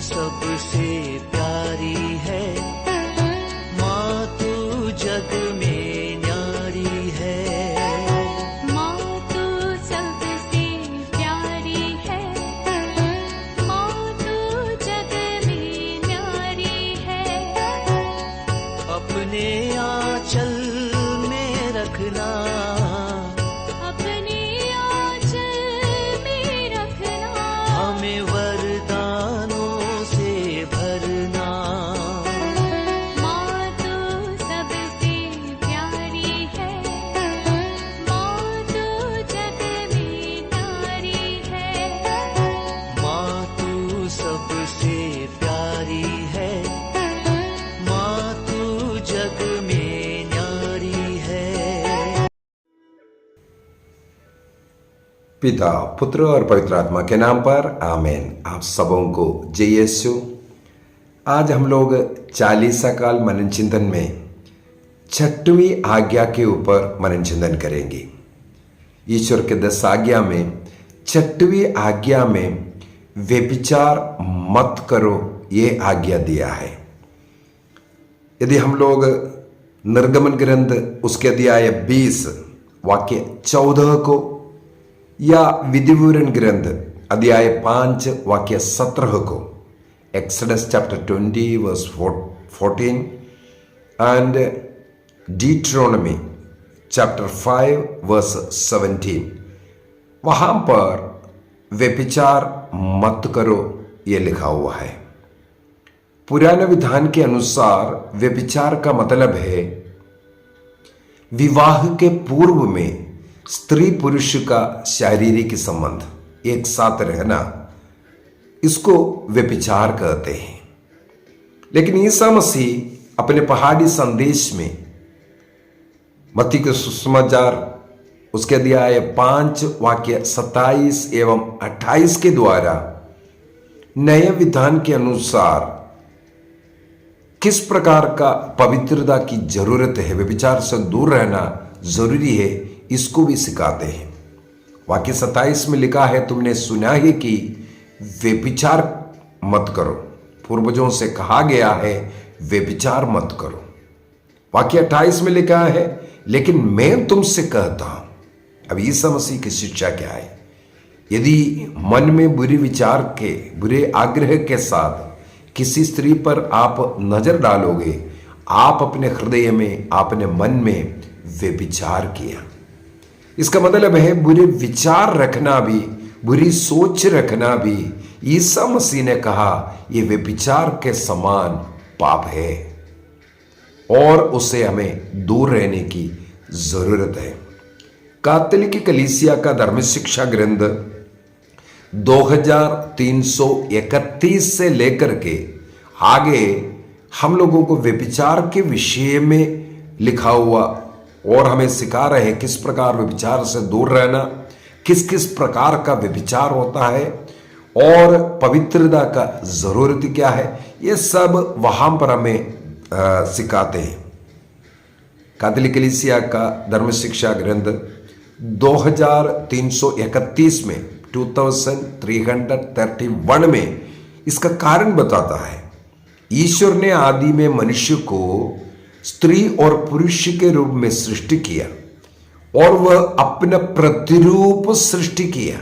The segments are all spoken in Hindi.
सबसे प्यारी है, माँ तू जग में न्यारी है। माँ तू सबसे प्यारी है, माँ तू जग में न्यारी है। अपने आंचल में रखना, अपने आंचल में रखना, हमें वरदानों से भरना। माँ तू सबसे प्यारी है, माँ तू जग में न्यारी है। माँ तू सबसे प्यारी है, माँ तू जग में न्यारी है। पिता, पुत्र और पवित्र आत्मा के नाम पर आमीन। आप सबों को जय यीशु। आज हम लोग चालीसा काल मनन चिंतन में 6वीं आज्ञा के ऊपर मनन चिंतन करेंगे। ईश्वर के 10 आज्ञा में 6वीं आज्ञा में व्यभिचार मत करो ये आज्ञा दिया है। यदि हम लोग निर्गमन ग्रंथ उसके अध्याय 20 वाक्य 14 को या विधिविवरण ग्रंथ अध्याय 5 वाक्य 17 को, Exodus chapter 20 verse 14 and Deuteronomy chapter 5 verse 17, वहां पर व्यभिचार मत करो ये लिखा हुआ है। पुराने विधान के अनुसार व्यभिचार का मतलब है विवाह के पूर्व में स्त्री पुरुष का शारीरिक संबंध, एक साथ रहना, इसको व्यभिचार कहते हैं। लेकिन ईसा मसीह अपने पहाड़ी संदेश में मत्ती के सुसमाचार उसके अध्याय 5 वाक्य 27 एवं 28 के द्वारा नए विधान के अनुसार किस प्रकार का पवित्रता की जरूरत है, व्यभिचार से दूर रहना जरूरी है, इसको भी सिखाते हैं। वाक्य 27 में लिखा है, तुमने सुना है कि व्यभिचार मत करो, पूर्वजों से कहा गया है व्यभिचार मत करो। वाक्य 28 में लिखा है, लेकिन मैं तुमसे कहता हूं। अब ईसा मसीह की शिक्षा क्या है? यदि मन में बुरे विचार के, बुरे आग्रह के साथ किसी स्त्री पर आप नजर डालोगे, आप अपने हृदय में, अपने मन में व्यभिचार किया। इसका मतलब है बुरे विचार रखना भी, बुरी सोच रखना भी, ईसा मसीह ने कहा यह व्यभिचार के समान पाप है और उससे हमें दूर रहने की जरूरत है। कैथोलिक कलीसिया का धर्म शिक्षा ग्रंथ 2331 से लेकर के आगे हम लोगों को व्यभिचार के विषय में लिखा हुआ और हमें सिखा रहे हैं किस प्रकार व्यभिचार से दूर रहना, किस किस प्रकार का व्यभिचार होता है और पवित्रता का जरूरत क्या है, ये सब वहां पर हमें सिखाते हैं। कैथोलिक कलीसिया का धर्म शिक्षा ग्रंथ 2331 में 2331 में इसका कारण बताता है। ईश्वर ने आदि में मनुष्य को स्त्री और पुरुष के रूप में सृष्टि किया और वह अपना प्रतिरूप सृष्टि किया।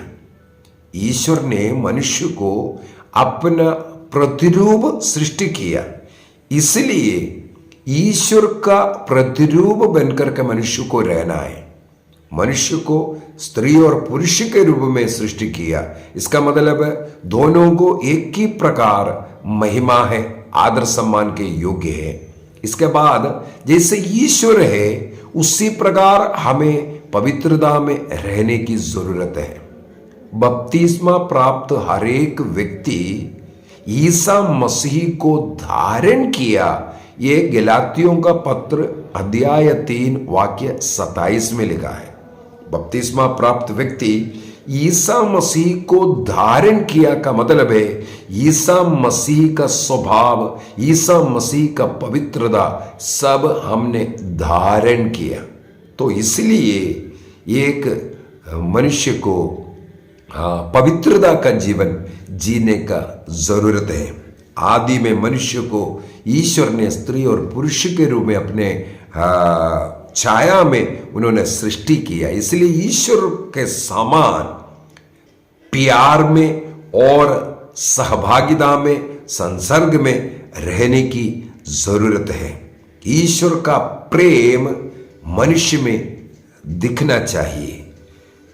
ईश्वर ने मनुष्य को अपना प्रतिरूप सृष्टि किया, इसलिए ईश्वर का प्रतिरूप बनकर के मनुष्य को रहना है। मनुष्य को स्त्री और पुरुष के रूप में सृष्टि किया, इसका मतलब है दोनों को एक ही प्रकार महिमा है, आदर सम्मान के योग्य है। इसके बाद जैसे ईश्वर है उसी प्रकार हमें पवित्रता में रहने की जरूरत है। बपतिस्मा प्राप्त हर एक व्यक्ति ईसा मसीह को धारण किया, ये गलातियों का पत्र अध्याय 3 वाक्य 27 में लिखा है। बपतिस्मा प्राप्त व्यक्ति ईसा मसीह को धारण किया का मतलब है ईसा मसीह का स्वभाव, ईसा मसीह का पवित्रता सब हमने धारण किया। तो इसलिए एक मनुष्य को पवित्रता का जीवन जीने का जरूरत है। आदि में मनुष्य को ईश्वर ने स्त्री और पुरुष के रूप में अपने छाया में उन्होंने सृष्टि किया। इसलिए ईश्वर के समान प्यार में और सहभागिता में, संसर्ग में रहने की जरूरत है। ईश्वर का प्रेम मनुष्य में दिखना चाहिए।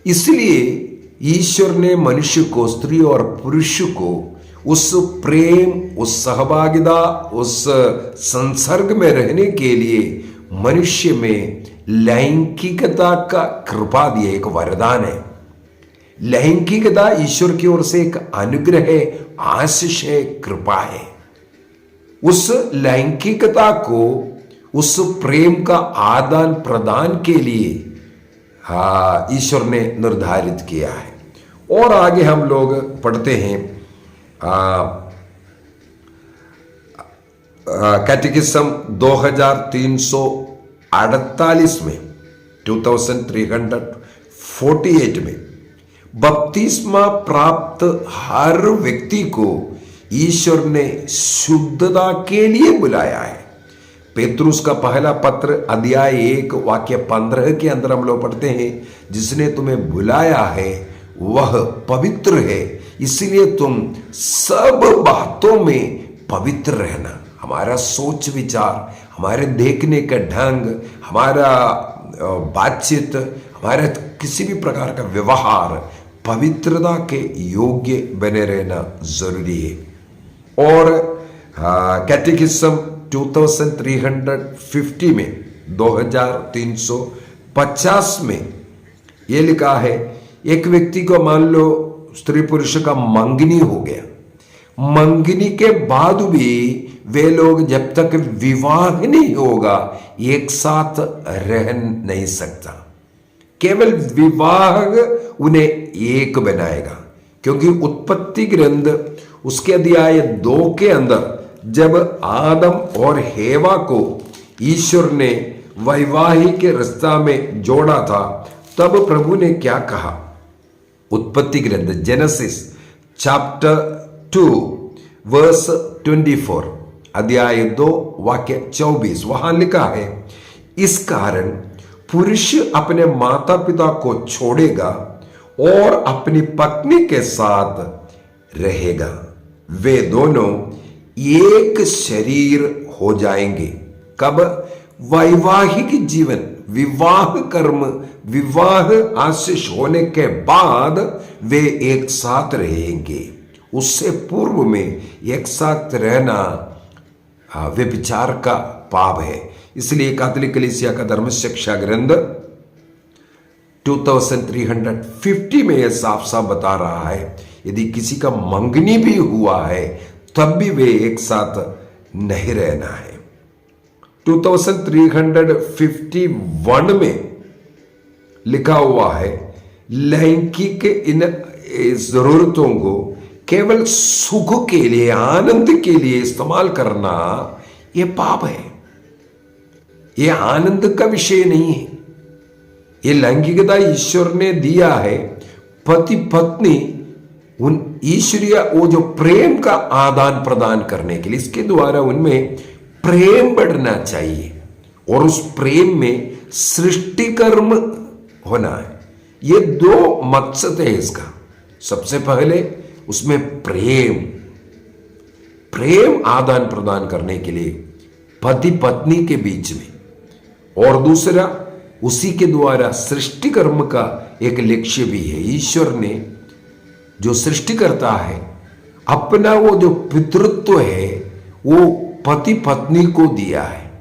इसलिए ईश्वर ने मनुष्य को, स्त्री और पुरुष को उस प्रेम, उस सहभागिता, उस संसर्ग में रहने के लिए मनुष्य में लैंगिकता का कृपा दिया, एक वरदान है। लैंगिकता ईश्वर की ओर से एक अनुग्रह है, आशीष है, कृपा है। उस लैंगिकता को, उस प्रेम का आदान प्रदान के लिए ईश्वर ने निर्धारित किया है। और आगे हम लोग पढ़ते हैं कैटेकिज्म 2348 में, 2348 में बपतिस्मा प्राप्त हर व्यक्ति को ईश्वर ने शुद्धता के लिए बुलाया है। पेतरुस का पहला पत्र अध्याय 1 वाक्य 15 के अंदर हम लोग पढ़ते हैं, जिसने तुम्हें बुलाया है वह पवित्र है, इसलिए तुम सब बातों में पवित्र रहना। हमारा सोच विचार, हमारे देखने का ढंग, हमारा बातचीत, हमारे किसी भी प्रकार का व्यवहार पवित्रता के योग्य बने रहना जरूरी है। और कैटेकिज्म 2350 में, 2350 में यह लिखा है, एक व्यक्ति को मान लो स्त्री पुरुष का मंगनी हो गया, मंगनी के बाद भी वे लोग जब तक विवाह नहीं होगा एक साथ रह नहीं सकता। केवल विवाह उन्हें एक बनाएगा, क्योंकि उत्पत्ति ग्रंथ उसके अध्याय 2 के अंदर जब आदम और हेवा को ईश्वर ने वैवाहिक रिश्ता में जोड़ा था, तब प्रभु ने क्या कहा? उत्पत्ति ग्रंथ जेनेसिस चैप्टर 2 वर्स 24, अध्याय 2 वाक्य 24, वहां लिखा है, इस कारण पुरुष अपने माता पिता को छोड़ेगा और अपनी पत्नी के साथ रहेगा, वे दोनों एक शरीर हो जाएंगे। कब? वैवाहिक जीवन, विवाह कर्म, विवाह आशीष होने के बाद वे एक साथ रहेंगे। उससे पूर्व में एक साथ रहना व्यभिचार का पाप है। इसलिए कैथोलिक कलीसिया का धर्म शिक्षा ग्रंथ 2350 में यह साफ साफ बता रहा है, यदि किसी का मंगनी भी हुआ है तब भी वे एक साथ नहीं रहना है। 2351 में लिखा हुआ है, लैंगिक इन जरूरतों को केवल सुख के लिए, आनंद के लिए इस्तेमाल करना यह पाप है। यह आनंद का विषय नहीं है। यह लैंगिकता ईश्वर ने दिया है। पति पत्नी उन ईश्वरीय वो जो प्रेम का आदान प्रदान करने के लिए, इसके द्वारा उनमें प्रेम बढ़ना चाहिए और उस प्रेम में सृष्टि कर्म होना है। ये 2 मकसद है इसका। सबसे पहले उसमें प्रेम आदान प्रदान करने के लिए पति पत्नी के बीच में, और दूसरा उसी के द्वारा सृष्टि कर्म का एक लक्ष्य भी है। ईश्वर ने जो सृष्टि करता है, अपना वो जो पितृत्व है वो पति पत्नी को दिया है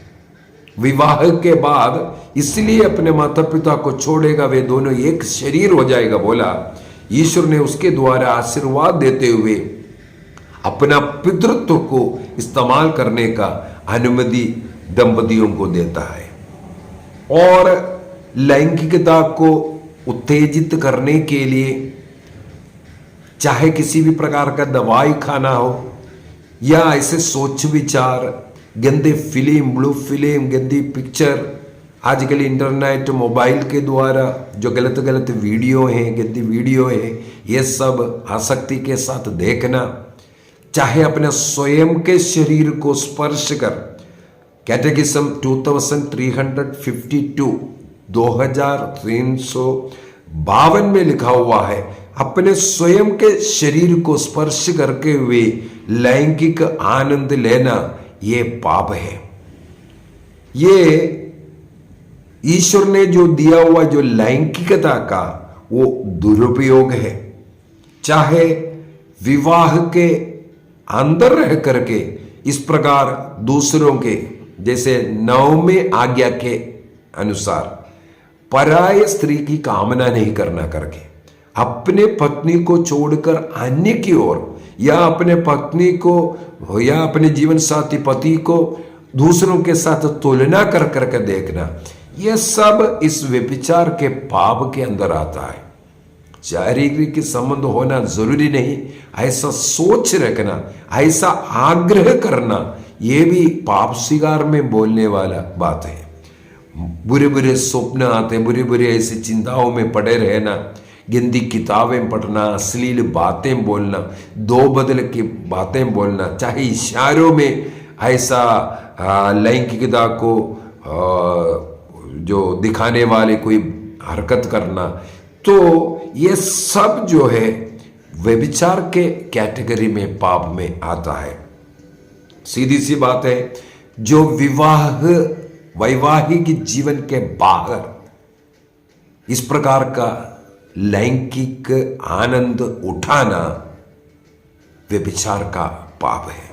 विवाह के बाद, इसलिए अपने माता पिता को छोड़ेगा, वे दोनों एक शरीर हो जाएगा बोला। ईश्वर ने उसके द्वारा आशीर्वाद देते हुए अपना पितृत्व को इस्तेमाल करने का अनुमति दंपतियों को देता है। और लैंगिकता को उत्तेजित करने के लिए चाहे किसी भी प्रकार का दवाई खाना हो या ऐसे सोच विचार, गंदे फिल्म, ब्लू फिल्म, गंदी पिक्चर, आजकल इंटरनेट मोबाइल के द्वारा जो गलत गलत वीडियो हैं, गंदी वीडियो है, ये सब आसक्ति के साथ देखना, चाहे अपने स्वयं के शरीर को स्पर्श कर, कैटेकिज्म 2352 2352 में लिखा हुआ है, अपने स्वयं के शरीर को स्पर्श करके हुए लैंगिक आनंद लेना ये पाप है। ये ईश्वर ने जो दिया हुआ जो लैंगिकता का वो दुरुपयोग है। चाहे विवाह के अंदर रह करके इस प्रकार दूसरों के, जैसे 9वें आज्ञा के अनुसार पराय स्त्री की कामना नहीं करना करके अपने पत्नी को छोड़कर अन्य की ओर, या अपने पत्नी को या अपने जीवन साथी पति को दूसरों के साथ तुलना कर करके देखना, यह सब इस व्यभिचार के पाप के अंदर आता है। शारीरिक संबंध होना जरूरी नहीं, ऐसा सोच रखना, ऐसा आग्रह करना, यह भी पाप शिकार में बोलने वाला बात है। बुरे बुरे स्वप्न आते, बुरे बुरे ऐसी चिंताओं में पड़े रहना, गंदी किताबें पढ़ना, अश्लील बातें बोलना, दो बदल की बातें बोलना, चाहे इशारों में ऐसा लैंगिकता को जो दिखाने वाले कोई हरकत करना, तो ये सब जो है व्यभिचार के कैटेगरी में पाप में आता है। सीधी सी बात है, जो वैवाहिक जीवन के बाहर इस प्रकार का लैंगिक आनंद उठाना व्यभिचार का पाप है।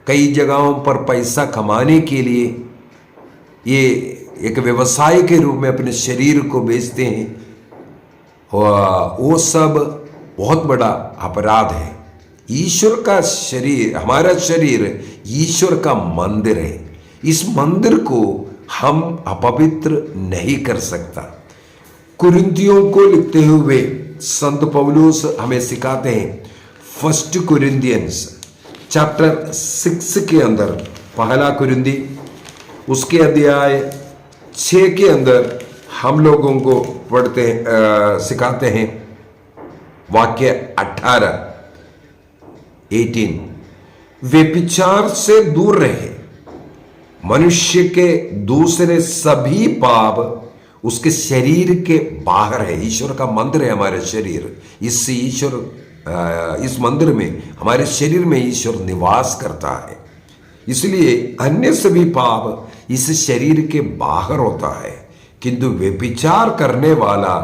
कई जगहों पर पैसा कमाने के लिए ये एक व्यवसाय के रूप में अपने शरीर को बेचते हैं, वो सब बहुत बड़ा अपराध है। ईश्वर का शरीर, हमारा शरीर ईश्वर का मंदिर है। इस मंदिर को हम अपवित्र नहीं कर सकता। कुरिन्थियों को लिखते हुए संत पौलुस हमें सिखाते हैं, 1 कुरिन्थियंस चैप्टर 6 के अंदर, पहला कुरिन्थी उसके अध्याय 6 के अंदर हम लोगों को पढ़ते सिखाते हैं, वाक्य 18 व्यभिचार से दूर रहे। मनुष्य के दूसरे सभी पाप उसके शरीर के बाहर है। ईश्वर का मंदिर है हमारे शरीर, इस मंदिर में, हमारे शरीर में ईश्वर निवास करता है। इसलिए अन्य सभी पाप इस शरीर के बाहर होता है, किंतु व्यभिचार करने वाला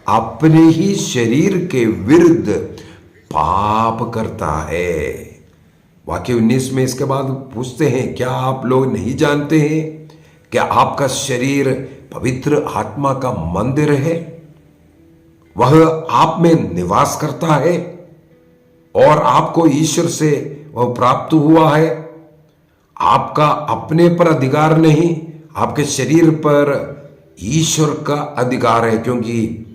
अपने ही शरीर के विरुद्ध पाप करता है। वाक्य 19 में इसके बाद पूछते हैं, क्या आप लोग नहीं जानते हैं कि आपका शरीर पवित्र आत्मा का मंदिर है, वह आप में निवास करता है और आपको ईश्वर से वह प्राप्त हुआ है। आपका अपने पर अधिकार नहीं, आपके शरीर पर ईश्वर का अधिकार है, क्योंकि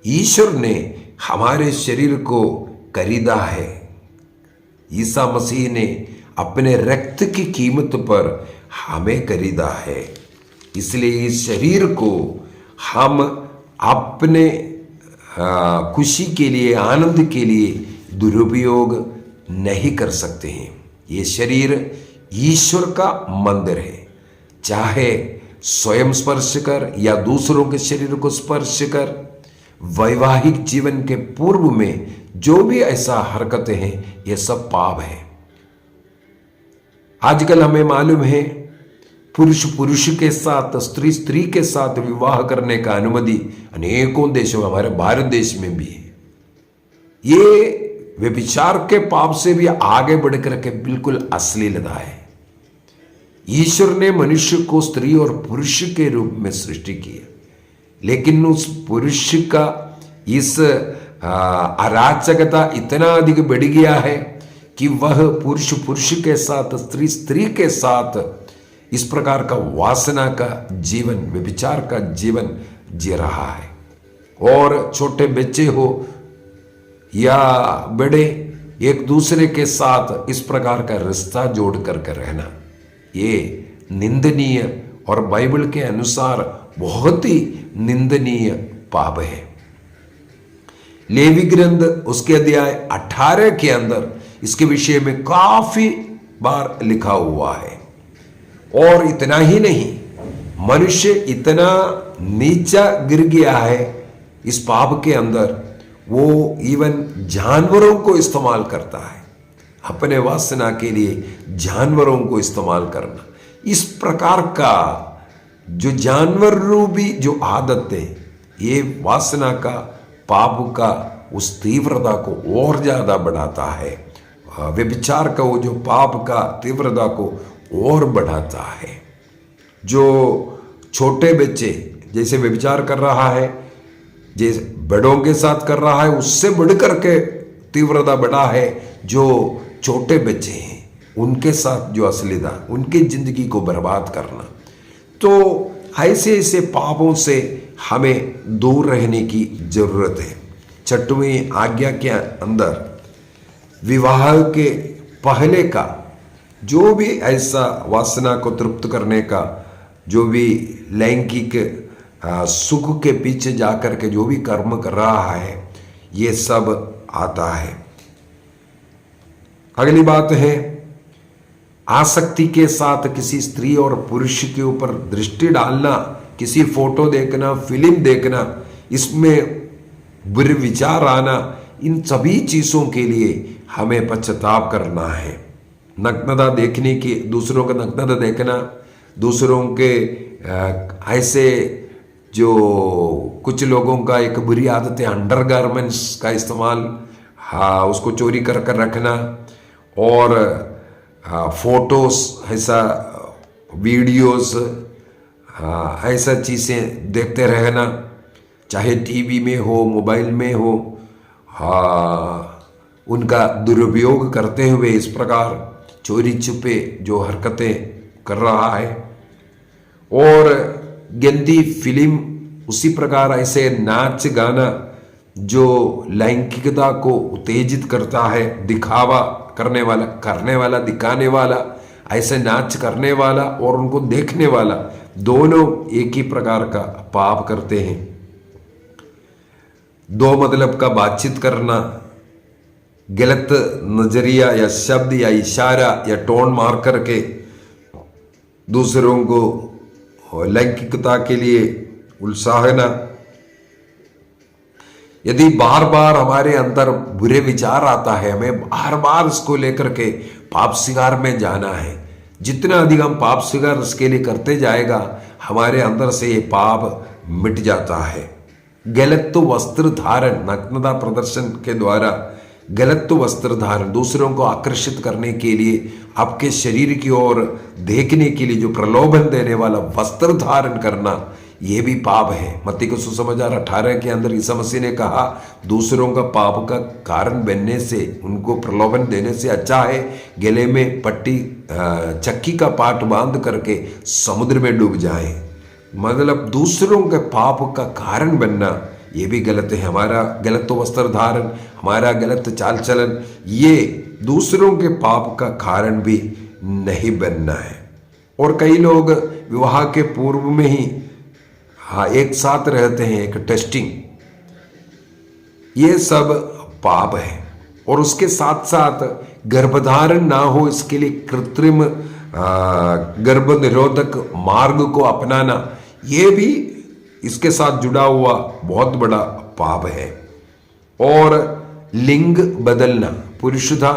ईश्वर ने हमारे शरीर को खरीदा है। ईसा मसीह ने अपने रक्त की कीमत पर हमें खरीदा है। इसलिए इस शरीर को हम अपने खुशी के लिए, आनंद के लिए दुरुपयोग नहीं कर सकते हैं। ये शरीर ईश्वर का मंदिर है। चाहे स्वयं स्पर्श कर या दूसरों के शरीर को स्पर्श कर, वैवाहिक जीवन के पूर्व में जो भी ऐसा हरकतें हैं, ये सब पाप है। आजकल हमें मालूम है, पुरुष पुरुष के साथ, स्त्री स्त्री के साथ विवाह करने का अनुमति अनेकों देशों में, हमारे भारत देश में भी है। ये व्यभिचार के पाप से भी आगे बढ़कर के बिल्कुल अश्लीलता है। ईश्वर ने मनुष्य को स्त्री और पुरुष के रूप में सृष्टि की, लेकिन उस पुरुष का इस अराजकता इतना अधिक बढ़ गया है कि वह पुरुष पुरुष के साथ, स्त्री स्त्री के साथ इस प्रकार का वासना का जीवन, व्यभिचार का जीवन जी रहा है। और छोटे बच्चे हो या बड़े, एक दूसरे के साथ इस प्रकार का रिश्ता जोड़ करके रहना, ये निंदनीय और बाइबल के अनुसार बहुत ही निंदनीय पाप है। लेवी ग्रंथ उसके अध्याय 18 के अंदर इसके विषय में काफी बार लिखा हुआ है। और इतना ही नहीं, मनुष्य इतना नीचा गिर गया है इस पाप के अंदर, वो इवन जानवरों को इस्तेमाल करता है अपने वासना के लिए, जानवरों को इस्तेमाल करना। इस प्रकार का जो जानवर रूपी जो आदत है, ये वासना का, पाप का उस तीव्रता को और ज्यादा बढ़ाता है। व्यभिचार का वो जो पाप का तीव्रता को और बढ़ाता है। जो छोटे बच्चे जैसे व्यभिचार कर रहा है, जैसे बड़ों के साथ कर रहा है, उससे बढ़कर के तीव्रता बढ़ा है जो छोटे बच्चे हैं उनके साथ जो अश्लीलता, उनकी जिंदगी को बर्बाद करना। तो ऐसे ऐसे पापों से हमें दूर रहने की जरूरत है। 6वीं आज्ञा के अंदर विवाह के पहले का जो भी ऐसा वासना को तृप्त करने का, जो भी लैंगिक सुख के पीछे जाकर के जो भी कर्म कर रहा है, ये सब आता है। अगली बात है, आसक्ति के साथ किसी स्त्री और पुरुष के ऊपर दृष्टि डालना, किसी फोटो देखना, फिल्म देखना, इसमें बुरे विचार आना, इन सभी चीजों के लिए हमें पश्चाताप करना है। नग्नता देखने की, दूसरों का नग्नता देखना, दूसरों के ऐसे जो कुछ लोगों का एक बुरी आदत है अंडरगारमेंट्स का इस्तेमाल, हाँ, उसको चोरी कर कर रखना, और फोटोस, ऐसा वीडियोस, हाँ, ऐसा चीज़ें देखते रहना, चाहे टीवी में हो, मोबाइल में हो, हाँ, उनका दुरुपयोग करते हुए इस प्रकार चोरी छुपे जो हरकतें कर रहा है। और गंदी फिल्म, उसी प्रकार ऐसे नाच गाना जो लैंगिकता को उत्तेजित करता है, दिखावा करने वाला, दिखाने वाला, ऐसे नाच करने वाला और उनको देखने वाला, दोनों एक ही प्रकार का पाप करते हैं। दो मतलब का बातचीत करना, गलत नजरिया या शब्द या इशारा या टोन मार करके दूसरों को लैंगिकता के लिए उलसाहना। यदि बार बार हमारे अंदर बुरे विचार आता है, हमें बार बार इसको लेकर के पाप शिकार में जाना है। जितना अधिक हम पाप शिकार इसके लिए करते जाएगा, हमारे अंदर से ये पाप मिट जाता है। गलत तो वस्त्र धारण, नग्नता प्रदर्शन के द्वारा गलत तो वस्त्र धारण, दूसरों को आकर्षित करने के लिए, आपके शरीर की ओर देखने के लिए जो प्रलोभन देने वाला वस्त्र धारण करना, ये भी पाप है। मत्ती को सुसमाचार 18 के अंदर ईसा मसीह ने कहा, दूसरों का पाप का कारण बनने से, उनको प्रलोभन देने से अच्छा है गले में पट्टी, चक्की का पाट बांध करके समुद्र में डूब जाए। मतलब दूसरों के पाप का कारण बनना, ये भी गलत है। हमारा गलत तो वस्त्र धारण, हमारा गलत चाल चलन, ये दूसरों के पाप का कारण भी नहीं बनना है। और कई लोग विवाह के पूर्व में ही, हाँ, एक साथ रहते हैं, एक टेस्टिंग, ये सब पाप है। और उसके साथ साथ गर्भधारण ना हो, इसके लिए कृत्रिम गर्भ निरोधक मार्ग को अपनाना, ये भी इसके साथ जुड़ा हुआ बहुत बड़ा पाप है। और लिंग बदलना, पुरुष था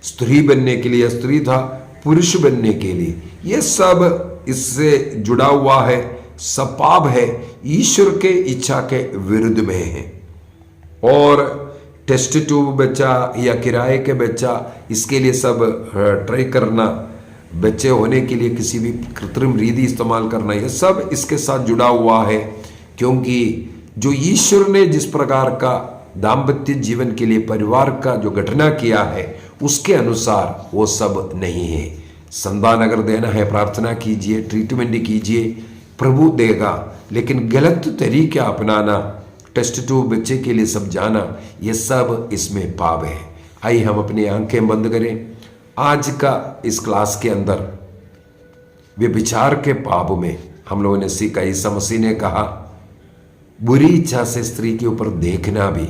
स्त्री बनने के लिए, स्त्री था पुरुष बनने के लिए, ये सब इससे जुड़ा हुआ है, सब पाप है, ईश्वर के इच्छा के विरुद्ध में है। और टेस्ट ट्यूब बच्चा या किराए के बच्चा, इसके लिए सब ट्राई करना, बच्चे होने के लिए किसी भी कृत्रिम रीति इस्तेमाल करना, ये सब इसके साथ जुड़ा हुआ है। क्योंकि जो ईश्वर ने जिस प्रकार का दाम्पत्य जीवन के लिए परिवार का जो गठना किया है, उसके अनुसार वो सब नहीं है। संतान अगर देना है, प्रार्थना कीजिए, ट्रीटमेंट कीजिए, प्रभु देगा। लेकिन गलत तरीका अपनाना, टेस्ट ट्यूब बच्चे के लिए सब जाना, ये सब इसमें पाप है। आइए हम अपनी आंखें बंद करें। आज का इस क्लास के अंदर व्यभिचार के पाप में हम लोगों ने सीखा, ईसा मसीह ने कहा बुरी इच्छा से स्त्री के ऊपर देखना भी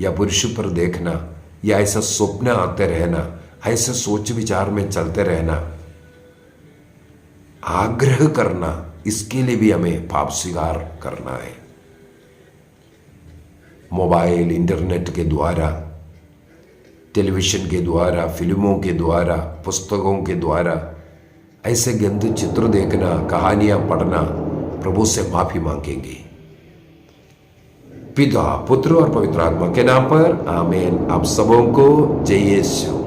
या पुरुष पर देखना या ऐसा स्वप्न आते रहना, ऐसे सोच विचार में चलते रहना, आग्रह करना, इसके लिए भी हमें पाप स्वीकार करना है। मोबाइल, इंटरनेट के द्वारा, टेलीविजन के द्वारा, फिल्मों के द्वारा, पुस्तकों के द्वारा ऐसे गंदे चित्र देखना, कहानियां पढ़ना, प्रभु से माफी मांगेंगे। पिता, पुत्र और पवित्र आत्मा के नाम पर आमीन। आप सबों को जय यीशु।